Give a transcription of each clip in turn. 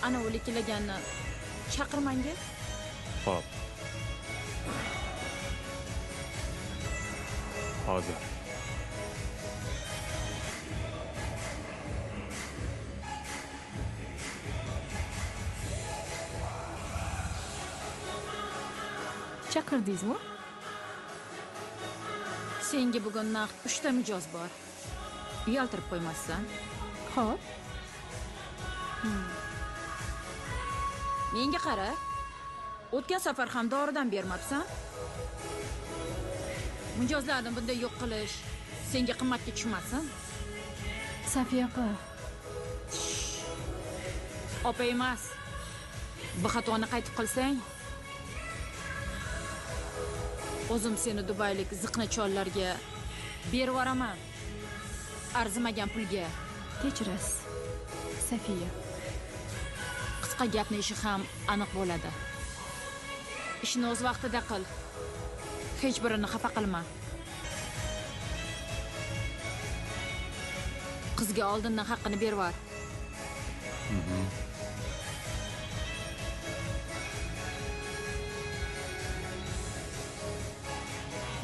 Ana o'likilaganni chaqirmanga. Xo'p. Hozir. Chaqirdingizmi? Senga bugun naqd 3 ta mijoz bor. Uyaltirib qo'ymassan. Xo'p. Menga qara. O'tgan safar ham doridan bermabsan. Mijozlarni bunday yo'q qilish senga qimmatga tushmasin. Safiya opa. Opa emas. Bu xatoni qaytib qilsang, o'zim seni dubaylik ziqna chollarga berib yuboraman. Arzimagan pulga. Kechirasiz. Safiya. Qisqa gapni ishi ham aniq bo'ladi. Ishni o'z vaqtida qil. Hech birini xafa qilma. Qizga oldindan haqqini berib yubor.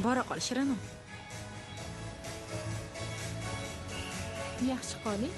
Bora qol Shirinim. Yaxshi qoling.